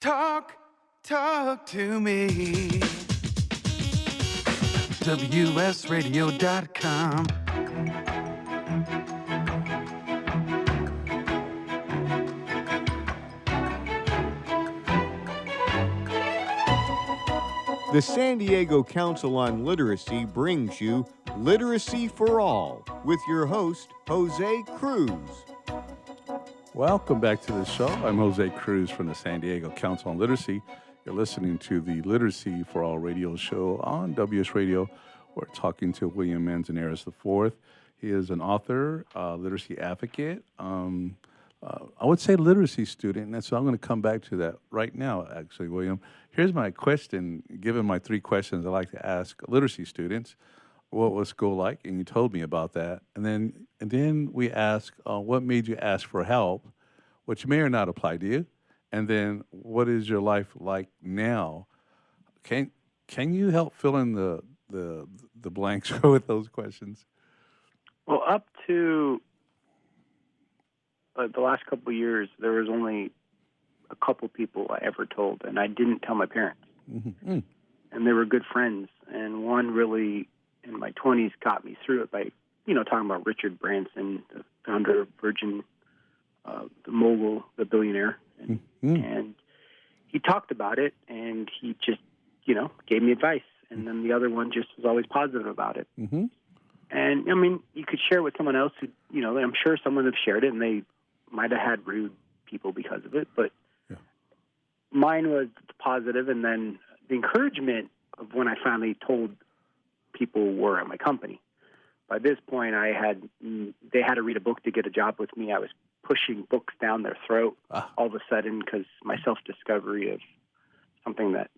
Talk to me. WSRadio.com. The San Diego Council on Literacy brings you Literacy for All with your host, Jose Cruz. Welcome back to the show. I'm Jose Cruz from the San Diego Council on Literacy. You're listening to the Literacy for All radio show on WS Radio. We're talking to William Manzanares IV. He is an author, literacy advocate, I would say literacy student, and so I'm going to come back to that right now, actually, William. Here's my question, given my three questions I like to ask literacy students. What was school like? And you told me about that. And then we ask, what made you ask for help, which may or not apply to you? And then, what is your life like now? Can you help fill in the blanks with those questions? Well, up to the last couple of years, there was only a couple people I ever told, and I didn't tell my parents. Mm-hmm. And they were good friends, and one really, in my 20s, got me through it by, talking about Richard Branson, the founder of Virgin, the mogul, the billionaire. And he talked about it, and he just, gave me advice. And then the other one just was always positive about it. Mm-hmm. And, you could share it with someone else who, I'm sure someone have shared it, and they might have had rude people because of it. But mine was positive, and then the encouragement of when I finally told people were at my company. By this point, they had to read a book to get a job with me. I was pushing books down their throat all of a sudden because my self-discovery of something that,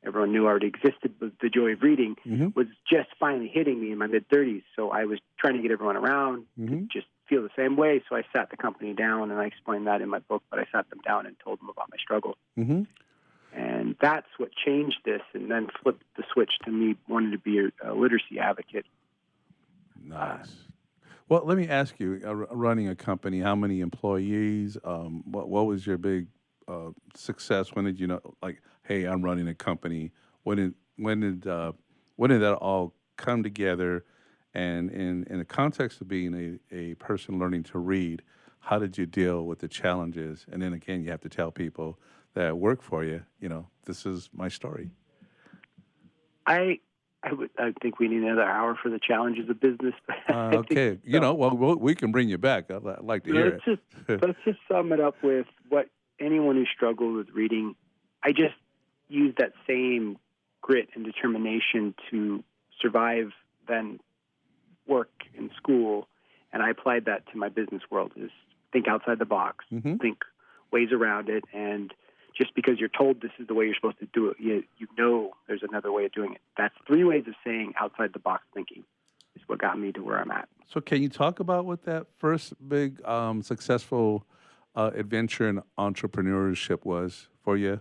everyone knew already existed, but the joy of reading was just finally hitting me in my mid-30s. So I was trying to get everyone around to just feel the same way. So I sat the company down, and I explained that in my book, but I sat them down and told them about my struggle. Mm-hmm. And that's what changed this, and then flipped the switch to me wanting to be a literacy advocate. Nice. Well, let me ask you, running a company, how many employees? What was your big success? When did you know, like, hey, I'm running a company? When did that all come together? And in the context of being a person learning to read, how did you deal with the challenges? And then again, you have to tell people that work for you, this is my story. I think we need another hour for the challenges of business. Okay. We can bring you back. I'd like to hear it. Let's just sum it up with what anyone who struggled with reading, I just used that same grit and determination to survive, then work in school, and I applied that to my business world, is think outside the box, think ways around it, and just because you're told this is the way you're supposed to do it, you know there's another way of doing it. That's three ways of saying outside-the-box thinking is what got me to where I'm at. So can you talk about what that first big successful adventure in entrepreneurship was for you?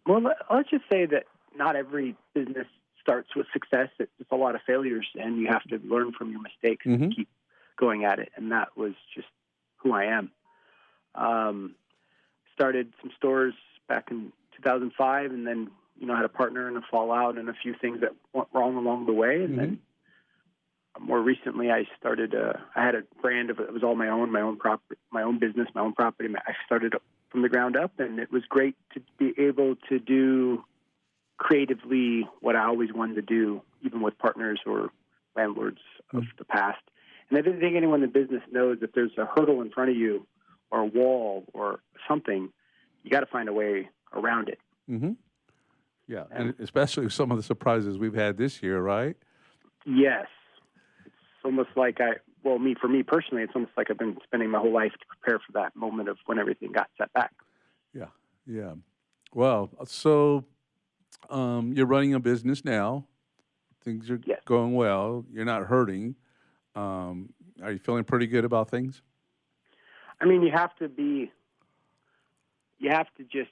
Well, let's just say that not every business starts with success. It's a lot of failures, and you have to learn from your mistakes and keep going at it, and that was just who I am. Started some stores back in 2005, and then, had a partner and a fallout and a few things that went wrong along the way. And then more recently, I started, I had a brand of, it was all my own property, my own business, my own property. I started from the ground up, and it was great to be able to do creatively what I always wanted to do, even with partners or landlords of the past. And I don't think anyone in business knows that there's a hurdle in front of you or a wall or something, you got to find a way around it. Mm-hmm. Yeah, and especially some of the surprises we've had this year, right? Yes. It's almost like for me personally, it's almost like I've been spending my whole life to prepare for that moment of when everything got set back. Yeah. Well, so you're running a business now. Things are going well. You're not hurting. Are you feeling pretty good about things? You have to just,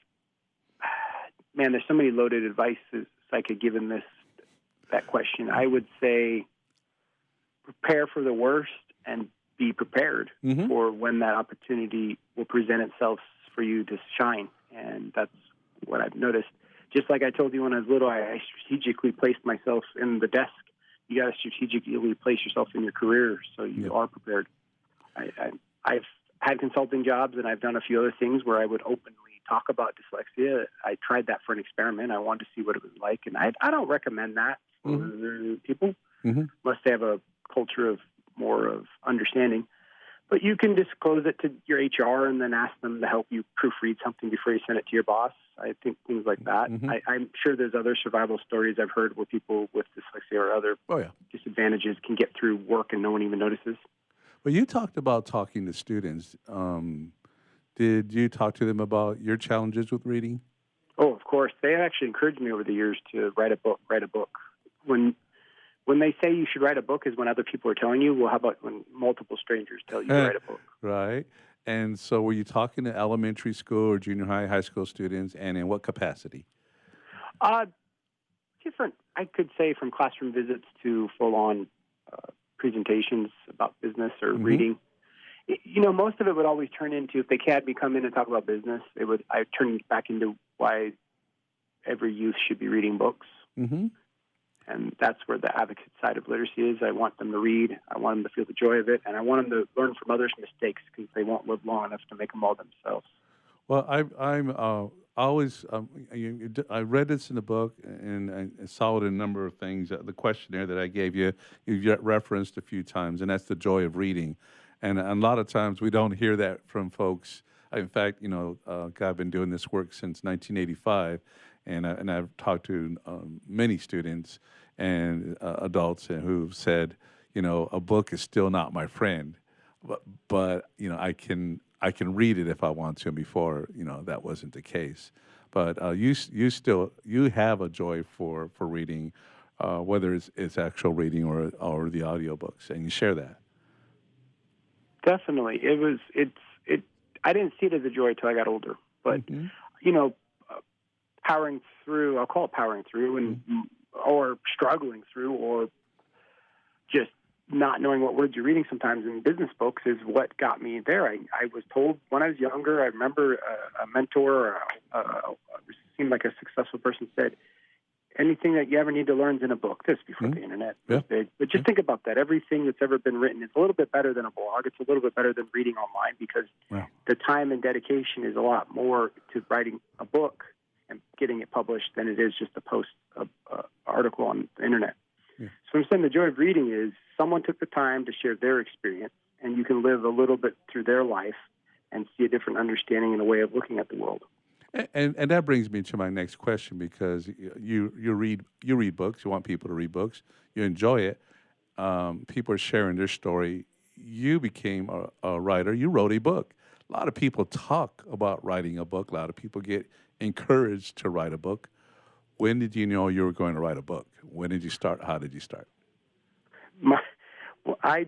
man, there's so many loaded advices I could give in that question. I would say prepare for the worst and be prepared for when that opportunity will present itself for you to shine. And that's what I've noticed. Just like I told you when I was little, I strategically placed myself in the desk. You got to strategically place yourself in your career so you are prepared. I've had consulting jobs, and I've done a few other things where I would openly talk about dyslexia. I tried that for an experiment. I wanted to see what it was like, and I don't recommend that for people unless they have a culture of more of understanding. But you can disclose it to your HR and then ask them to help you proofread something before you send it to your boss. I think things like that. I'm sure there's other survival stories I've heard where people with dyslexia or other disadvantages can get through work and no one even notices. Well, you talked about talking to students. Did you talk to them about your challenges with reading? Oh, of course. They actually encouraged me over the years to write a book. When they say you should write a book is when other people are telling you, well, how about when multiple strangers tell you to write a book? Right. And so were you talking to elementary school or junior high school students, and in what capacity? Different. I could say from classroom visits to full-on presentations about business or reading. Most of it would always turn into, if they had me come in and talk about business, I turn back into why every youth should be reading books. And that's where the advocate side of literacy is. I want them to read. I want them to feel the joy of it. And I want them to learn from others' mistakes because they won't live long enough to make them all themselves. Well, I'm always, I read this in the book, and I saw it in a number of things. The questionnaire that I gave you, you've referenced a few times, and that's the joy of reading. And a lot of times we don't hear that from folks. In fact, I've been doing this work since 1985, and I've talked to many students and adults who've said, a book is still not my friend, but I can read it if I want to. And before, that wasn't the case. But you have a joy for reading, whether it's actual reading or the audiobooks, and you share that. Definitely, I didn't see it as a joy until I got older, but powering through. I'll call it powering through, or struggling through, or just not knowing what words you're reading sometimes in business books is what got me there. I was told when I was younger. I remember a mentor, seemed like a successful person, said, anything that you ever need to learn is in a book. This before the internet was big. But just think about that. Everything that's ever been written is a little bit better than a blog. It's a little bit better than reading online because the time and dedication is a lot more to writing a book and getting it published than it is just to post an article on the internet. So I'm saying the joy of reading is someone took the time to share their experience, and you can live a little bit through their life and see a different understanding and a way of looking at the world. And that brings me to my next question, because you read books. You want people to read books. You enjoy it. People are sharing their story. You became a writer. You wrote a book. A lot of people talk about writing a book. A lot of people get encouraged to write a book. When did you know you were going to write a book? When did you start? How did you start? I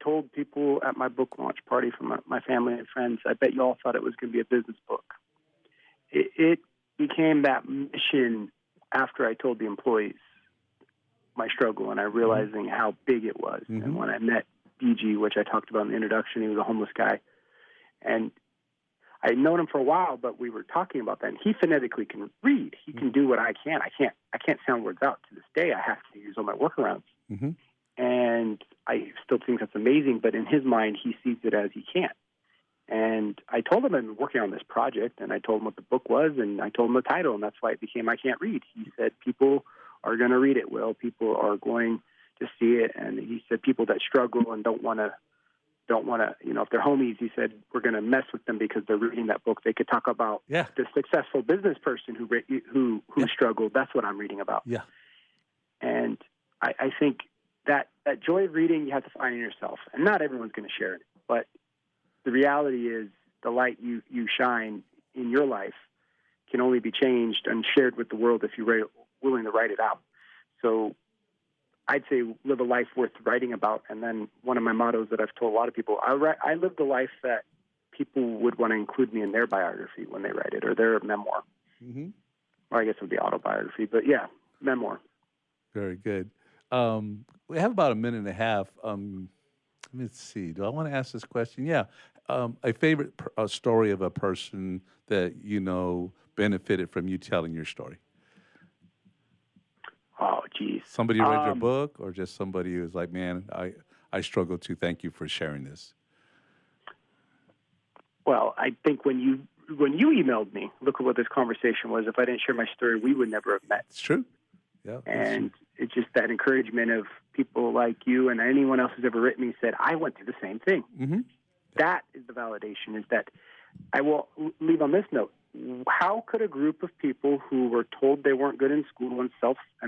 told people at my book launch party from my family and friends, I bet you all thought it was going to be a business book. It became that mission after I told the employees my struggle and I realizing how big it was. And when I met DG, which I talked about in the introduction, he was a homeless guy. And I'd known him for a while, but we were talking about that. And he phonetically can read. He can do what I can't. I can't sound words out. To this day, I have to use all my workarounds. And I still think that's amazing, but in his mind, he sees it as he can't. And I told him I've been working on this project, and I told him what the book was, and I told him the title, and that's why it became I Can't Read. He said people are going to read it, Will. People are going to see it. And he said people that struggle and don't want to, if they're homies, he said, we're going to mess with them because they're reading that book. They could talk about the successful business person who struggled. That's what I'm reading about. And I think that joy of reading you have to find in yourself. And not everyone's going to share it. But the reality is the light you shine in your life can only be changed and shared with the world if you're willing to write it out. So I'd say live a life worth writing about. And then one of my mottos that I've told a lot of people, I lived a life that people would want to include me in their biography when they write it, or their memoir. Or I guess it would be autobiography, but yeah, memoir. Very good. We have about a minute and a half. Let's see. Do I want to ask this question? Yeah. a favorite story of a person that you know benefited from you telling your story? Oh, geez. Somebody who read your book, or just somebody who was like, man, I struggle too. Thank you for sharing this. Well, I think when you emailed me, look at what this conversation was. If I didn't share my story, we would never have met. It's true. Yeah. And it's just that encouragement of people like you and anyone else who's ever written me said, I went through the same thing. Mm-hmm. That is the validation, is that I will leave on this note. How could a group of people who were told they weren't good in school and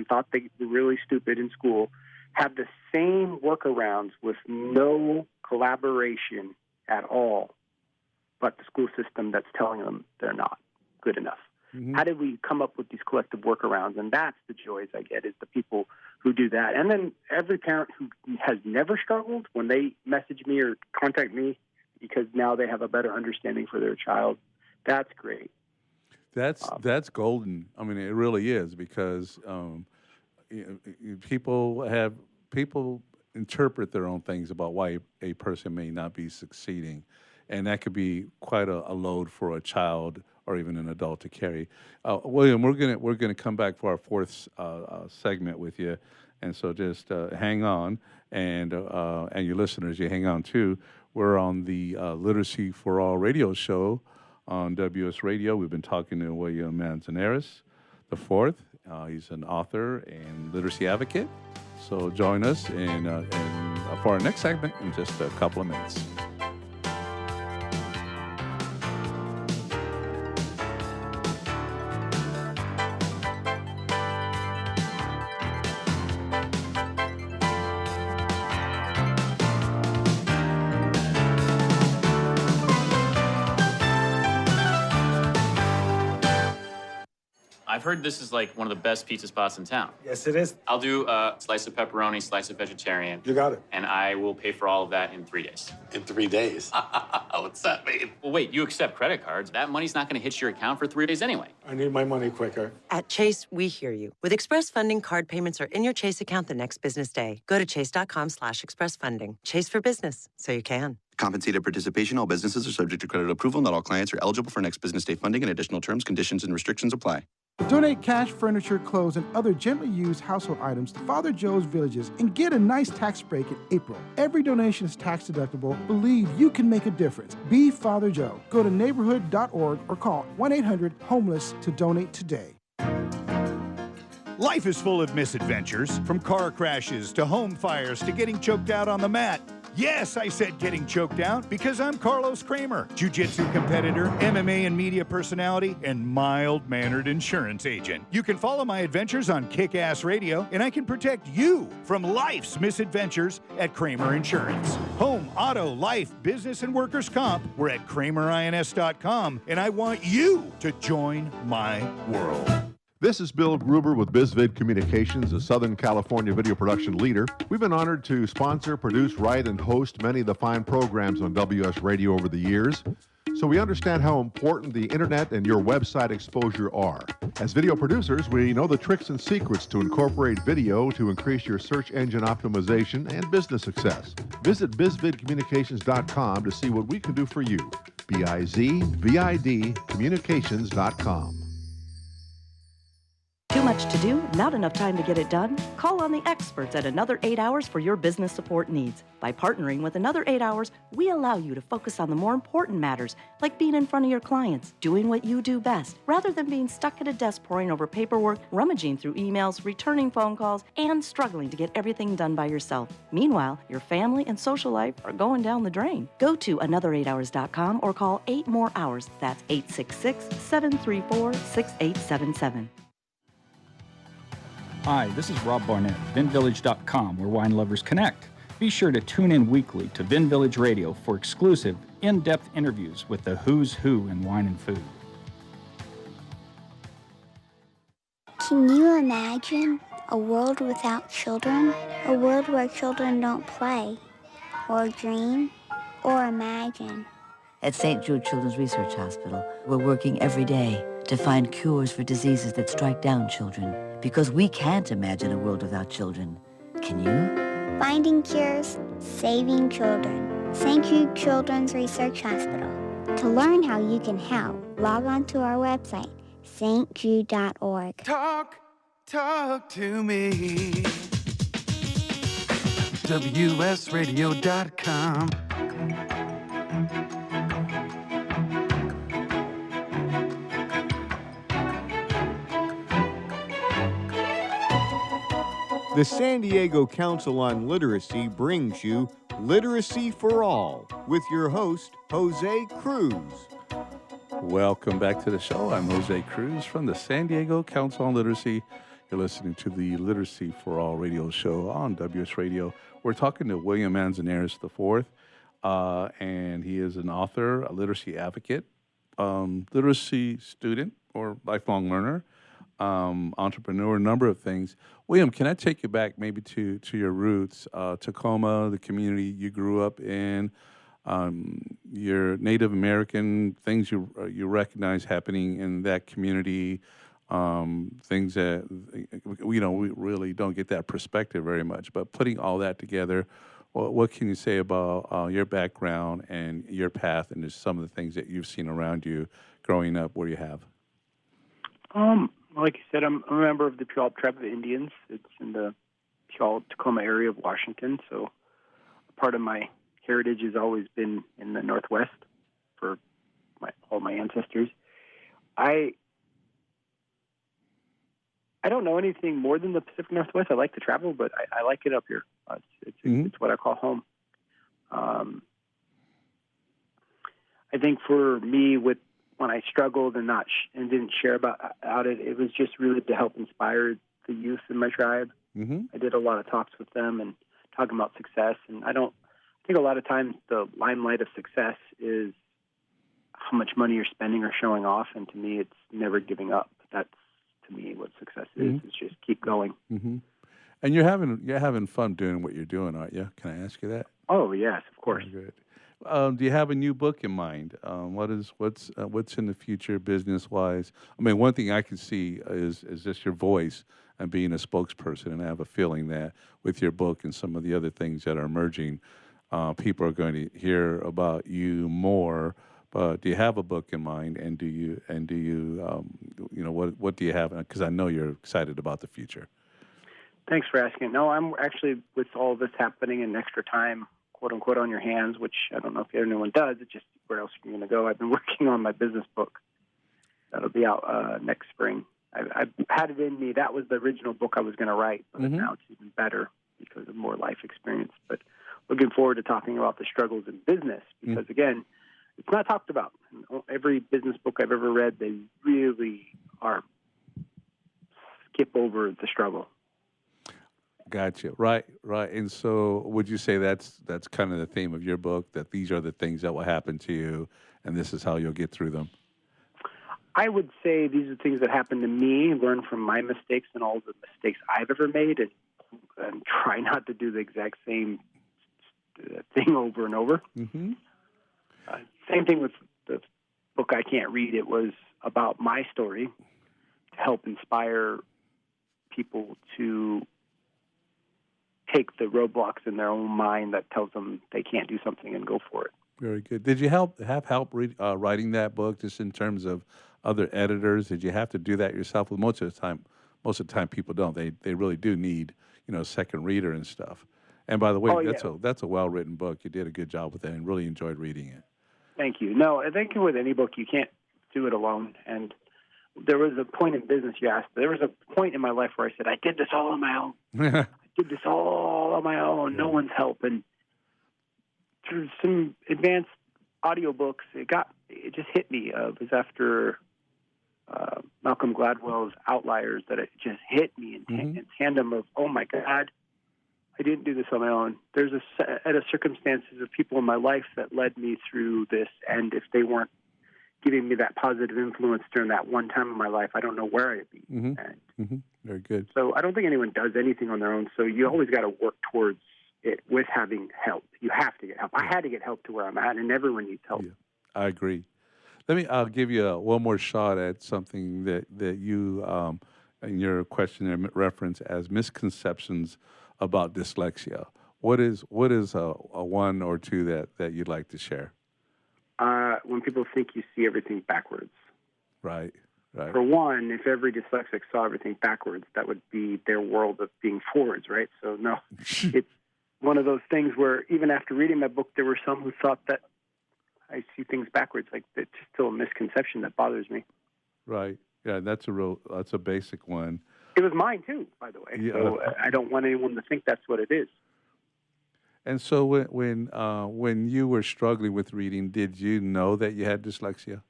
thought they were really stupid in school have the same workarounds with no collaboration at all, but the school system that's telling them they're not good enough? Mm-hmm. How did we come up with these collective workarounds? And that's the joys I get, is the people who do that. And then every parent who has never struggled, when they message me or contact me because now they have a better understanding for their child, that's great. That's golden. I mean, it really is, because people interpret their own things about why a person may not be succeeding, and that could be quite a load for a child or even an adult to carry. William, we're gonna come back for our fourth segment with you, and so just hang on, and your listeners, you hang on too. We're on the Literacy for All radio show on WS Radio. We've been talking to William Manzanares, the fourth. He's an author and literacy advocate. So join us for our next segment in just a couple of minutes. I've heard this is like one of the best pizza spots in town. Yes, it is. I'll do a slice of pepperoni, slice of vegetarian. You got it. And I will pay for all of that in 3 days. In 3 days? What's that mean? Well, wait, you accept credit cards. That money's not going to hit your account for 3 days anyway. I need my money quicker. At Chase, we hear you. With Express Funding, card payments are in your Chase account the next business day. Go to chase.com/expressfunding. Chase for business, so you can. Compensated participation. All businesses are subject to credit approval. Not all clients are eligible for next business day funding, and additional terms, conditions, and restrictions apply. Donate cash, furniture, clothes, and other gently used household items to Father Joe's Villages and get a nice tax break in April. Every donation is tax deductible. Believe you can make a difference. Be Father Joe. Go to neighborhood.org or call 1-800-HOMELESS to donate today. Life is full of misadventures, from car crashes to home fires to getting choked out on the mat. Yes, I said getting choked out, because I'm Carlos Kramer, jiu-jitsu competitor, MMA and media personality, and mild-mannered insurance agent. You can follow my adventures on Kick-Ass Radio, and I can protect you from life's misadventures at Kramer Insurance. Home, auto, life, business, and workers' comp. We're at KramerINS.com, and I want you to join my world. This is Bill Gruber with BizVid Communications, a Southern California video production leader. We've been honored to sponsor, produce, write, and host many of the fine programs on WS Radio over the years. So we understand how important the internet and your website exposure are. As video producers, we know the tricks and secrets to incorporate video to increase your search engine optimization and business success. Visit bizvidcommunications.com to see what we can do for you. BIZVID communications.com. Too much to do? Not enough time to get it done? Call on the experts at Another 8 Hours for your business support needs. By partnering with Another 8 Hours, we allow you to focus on the more important matters, like being in front of your clients, doing what you do best, rather than being stuck at a desk poring over paperwork, rummaging through emails, returning phone calls, and struggling to get everything done by yourself. Meanwhile, your family and social life are going down the drain. Go to another8hours.com or call 8 more hours. That's 866-734-6877. Hi, this is Rob Barnett, VinVillage.com, where wine lovers connect. Be sure to tune in weekly to Vin Village Radio for exclusive, in-depth interviews with the who's who in wine and food. Can you imagine a world without children? A world where children don't play, or dream, or imagine? At St. Jude Children's Research Hospital, we're working every day to find cures for diseases that strike down children. Because we can't imagine a world without children. Can you? Finding cures, saving children. St. Jude Children's Research Hospital. To learn how you can help, log on to our website, stjude.org. Talk to me. WSRadio.com. The San Diego Council on Literacy brings you Literacy for All with your host, Jose Cruz. Welcome back to the show. I'm Jose Cruz from the San Diego Council on Literacy. You're listening to the Literacy for All radio show on WS Radio. We're talking to William Manzanares IV, and he is an author, a literacy advocate, literacy student or lifelong learner, entrepreneur, a number of things. William, can I take you back maybe to your roots, Tacoma, the community you grew up in, your Native American, things you recognize happening in that community, things that, we really don't get that perspective very much. But putting all that together, what can you say about your background and your path and just some of the things that you've seen around you growing up where you have? Like you said, I'm a member of the Puyallup Tribe of Indians. It's in the Puyallup-Tacoma area of Washington, so part of my heritage has always been in the Northwest for all my ancestors. I don't know anything more than the Pacific Northwest. I like to travel, but I like it up here. It's what I call home. I think for me, when I struggled and didn't share about it, it was just really to help inspire the youth in my tribe. Mm-hmm. I did a lot of talks with them and talking about success. And I think a lot of times the limelight of success is how much money you're spending or showing off. And to me, it's never giving up. That's, to me, what success is just keep going. Mm-hmm. And you're having fun doing what you're doing, aren't you? Can I ask you that? Oh, yes, of course. Good. Do you have a new book in mind? What's in the future business wise? I mean, one thing I can see is just your voice and being a spokesperson, and I have a feeling that with your book and some of the other things that are emerging, people are going to hear about you more. But do you have a book in mind, and do you what do you have? Because I know you're excited about the future. Thanks for asking. No, I'm actually, with all this happening in extra time, quote unquote, on your hands, which I don't know if anyone does. It's just where else are you going to go? I've been working on my business book. That'll be out next spring. I've had it in me. That was the original book I was going to write, but now it's even better because of more life experience. But looking forward to talking about the struggles in business because, again, it's not talked about. Every business book I've ever read, they really skip over the struggle. Gotcha. Right. And so would you say that's kind of the theme of your book, that these are the things that will happen to you and this is how you'll get through them? I would say these are things that happen to me, learn from my mistakes and all the mistakes I've ever made, and try not to do the exact same thing over and over. Mm-hmm. Same thing with the book I Cant Read. It was about my story to help inspire people to take the roadblocks in their own mind that tells them they can't do something and go for it. Very good. Did you have help writing that book, just in terms of other editors? Did you have to do that yourself? Well, most of the time people don't. They really do need a second reader and stuff. And by the way, that's a well-written book. You did a good job with it and really enjoyed reading it. Thank you. No, I think with any book, you can't do it alone. And there was a point in business you asked. There was a point in my life where I said, I did this all on my own. Did this all on my own, no one's help. And through some advanced audiobooks, it just hit me. It was after Malcolm Gladwell's Outliers that it just hit me in tandem of, oh my God, I didn't do this on my own. There's a set of circumstances of people in my life that led me through this, and if they weren't giving me that positive influence during that one time in my life, I don't know where I'd be. Very good. So I don't think anyone does anything on their own. So you always got to work towards it with having help. You have to get help. I had to get help to where I'm at, and everyone needs help. Yeah, I agree. I'll give you one more shot at something that you, in your question reference as misconceptions about dyslexia. What is a one or two that you'd like to share? When people think you see everything backwards. Right. For one, if every dyslexic saw everything backwards, that would be their world of being forwards, right? So no, it's one of those things where even after reading my book, there were some who thought that I see things backwards. Like, it's still a misconception that bothers me. Right. Yeah, that's a basic one. It was mine too, by the way. Yeah. So I don't want anyone to think that's what it is. And so when you were struggling with reading, did you know that you had dyslexia?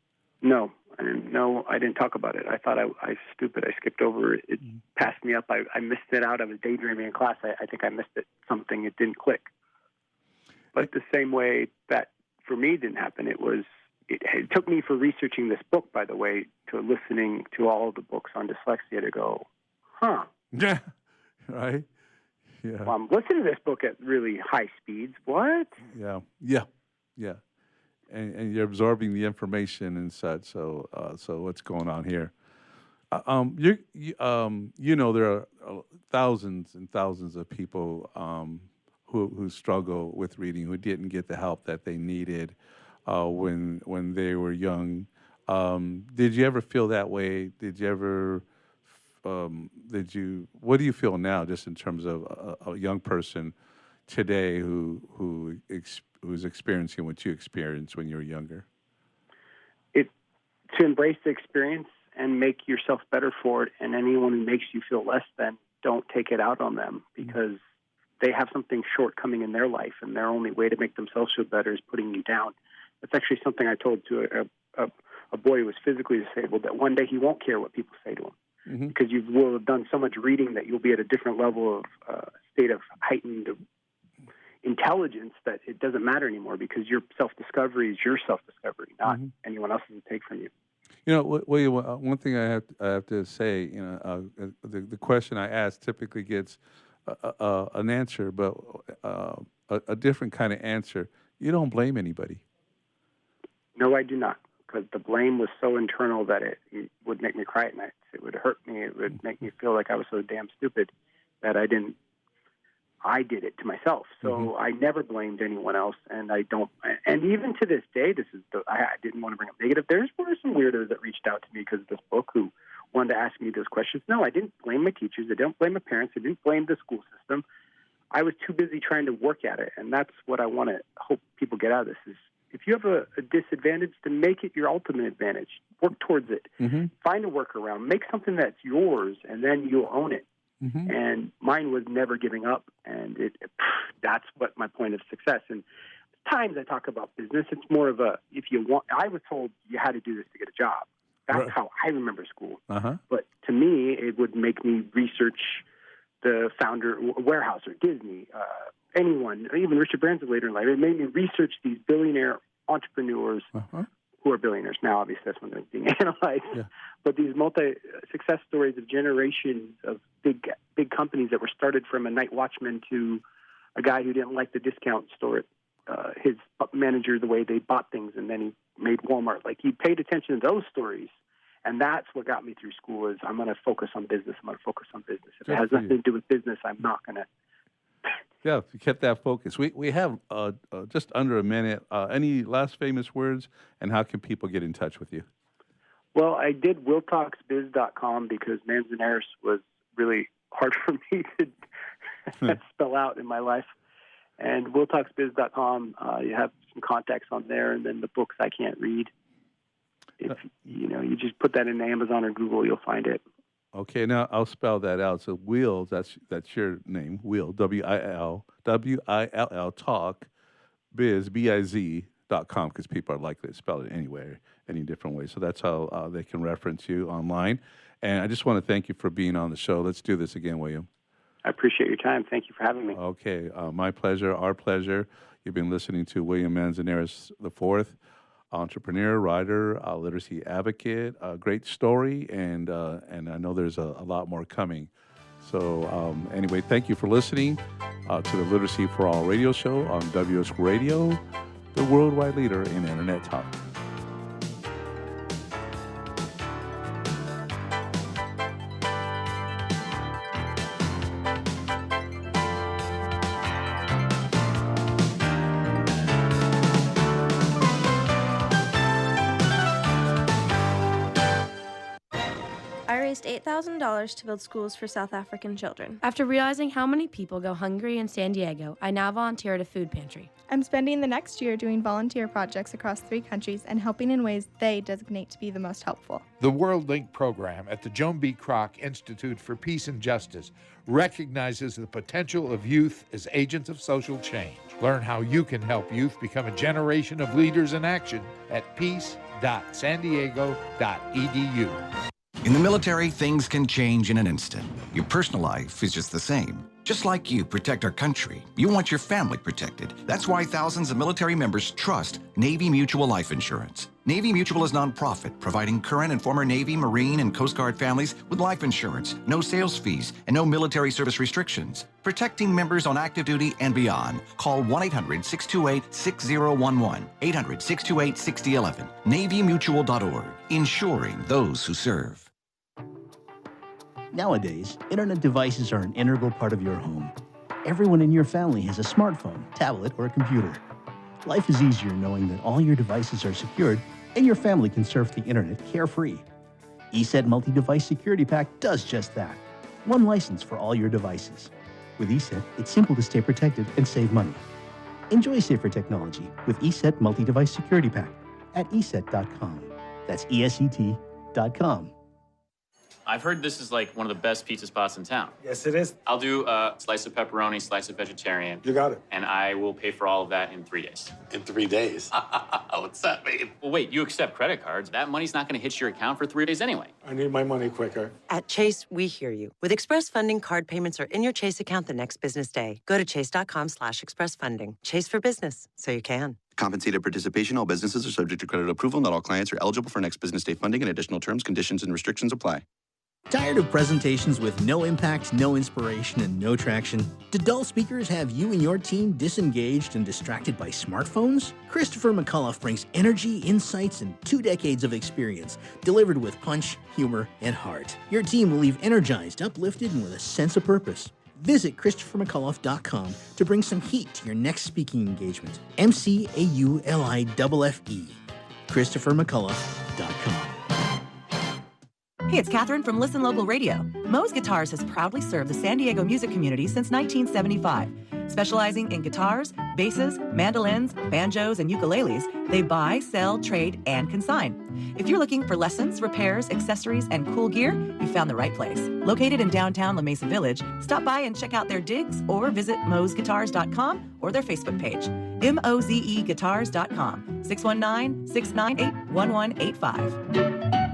No, I didn't know. I didn't talk about it. I thought I was stupid. I skipped over it. It passed me up. I missed it out. I was daydreaming in class. I think I missed it. Something, it didn't click. But the same way that for me didn't happen, it took me for researching this book, by the way, to listening to all the books on dyslexia to go, huh. Yeah. Right. Yeah. Well, I'm listening to this book at really high speeds. What? Yeah. And you're absorbing the information and such. So what's going on here? There are thousands and thousands of people who struggle with reading, who didn't get the help that they needed when they were young. Did you ever feel that way? Did you ever? What do you feel now, just in terms of a young person today who's experiencing what you experienced when you were younger? To embrace the experience and make yourself better for it, and anyone who makes you feel less than, don't take it out on them, because they have something shortcoming in their life, and their only way to make themselves feel better is putting you down. That's actually something I told to a boy who was physically disabled, that one day he won't care what people say to him. Mm-hmm. Because you will have done so much reading that you'll be at a different level of state of heightened intelligence that it doesn't matter anymore, because your self-discovery is your self-discovery, not anyone else's to take from you. William, one thing I have to say, the question I ask typically gets an answer, but a different kind of answer. You don't blame anybody. No, I do not, because the blame was so internal that it would make me cry at night. It would hurt me. It would make me feel like I was so damn stupid that I did it to myself. So I never blamed anyone else, and I don't. And even to this day, I didn't want to bring up negative. There were some weirdos that reached out to me because of this book who wanted to ask me those questions. No, I didn't blame my teachers. I didn't blame my parents. I didn't blame the school system. I was too busy trying to work at it, and that's what I want to hope people get out of this is, if you have a disadvantage, then make it your ultimate advantage. Work towards it. Find a workaround. Make something that's yours, and then you'll own it. And mine was never giving up, and that's what my point of success. And times I talk about business, it's more of a, I was told you had to do this to get a job. That's how I remember school. But to me, it would make me research the founder, Weyerhaeuser, Disney, anyone, even Richard Branson later in life. It made me research these billionaire entrepreneurs who are billionaires now. Obviously, that's when they're being analyzed. Yeah. But these success stories of generations of big companies that were started from a night watchman to a guy who didn't like the discount store, his manager, the way they bought things, and then he made Walmart. Like, he paid attention to those stories. And that's what got me through school is I'm going to focus on business. I'm going to focus on business. If it has nothing to do with business, I'm not going to. Yeah, you kept that focus. We have just under a minute. Any last famous words, and how can people get in touch with you? Well, I did willtalksbiz.com because Manzanares was really hard for me to spell out in my life. And willtalksbiz.com, you have some contacts on there, and then the books I Cant Read. If you just put that into Amazon or Google, you'll find it. Okay, now I'll spell that out. So Will, that's your name, Will, WILL, talk, biz, BIZ.com, because people are likely to spell it anyway, any different way. So that's how they can reference you online. And I just want to thank you for being on the show. Let's do this again, William. I appreciate your time. Thank you for having me. Okay, my pleasure, our pleasure. You've been listening to William Manzanares IV, entrepreneur, writer, literacy advocate, a great story, and I know there's a lot more coming. So anyway, thank you for listening to the Literacy for All radio show on WS Radio, the worldwide leader in Internet talk. raised $8,000 to build schools for South African children. After realizing how many people go hungry in San Diego, I now volunteer at a food pantry. I'm spending the next year doing volunteer projects across 3 countries and helping in ways they designate to be the most helpful. The World Link program at the Joan B. Kroc Institute for Peace and Justice recognizes the potential of youth as agents of social change. Learn how you can help youth become a generation of leaders in action at peace.sandiego.edu. In the military, things can change in an instant. Your personal life is just the same. Just like you protect our country, you want your family protected. That's why thousands of military members trust Navy Mutual Life Insurance. Navy Mutual is nonprofit, providing current and former Navy, Marine, and Coast Guard families with life insurance, no sales fees, and no military service restrictions. Protecting members on active duty and beyond. Call 1-800-628-6011, 800-628-6011, NavyMutual.org, insuring those who serve. Nowadays, internet devices are an integral part of your home. Everyone in your family has a smartphone, tablet, or a computer. Life is easier knowing that all your devices are secured and your family can surf the internet carefree. ESET Multi-Device Security Pack does just that. One license for all your devices. With ESET, it's simple to stay protected and save money. Enjoy safer technology with ESET Multi-Device Security Pack at ESET.com. That's ESET.com. I've heard this is like one of the best pizza spots in town. Yes, it is. I'll do a slice of pepperoni, slice of vegetarian. You got it. And I will pay for all of that in 3 days. In 3 days? What's that mean? Well, wait, you accept credit cards. That money's not going to hit your account for 3 days anyway. I need my money quicker. At Chase, we hear you. With Express Funding, card payments are in your Chase account the next business day. Go to chase.com/expressfunding. Chase for business, so you can. Compensated participation. All businesses are subject to credit approval. Not all clients are eligible for next business day funding, and additional terms, conditions, and restrictions apply. Tired of presentations with no impact, no inspiration, and no traction? Do dull speakers have you and your team disengaged and distracted by smartphones? Christopher McAuliffe brings energy, insights, and 2 decades of experience, delivered with punch, humor, and heart. Your team will leave energized, uplifted, and with a sense of purpose. Visit ChristopherMcAuliffe.com to bring some heat to your next speaking engagement. McAuliffe. ChristopherMcAuliffe.com. Hey, it's Catherine from Listen Local Radio. Moe's Guitars has proudly served the San Diego music community since 1975. Specializing in guitars, basses, mandolins, banjos, and ukuleles, they buy, sell, trade, and consign. If you're looking for lessons, repairs, accessories, and cool gear, you found the right place. Located in downtown La Mesa Village, stop by and check out their digs or visit moesguitars.com or their Facebook page. MOZEguitars.com, 619-698-1185.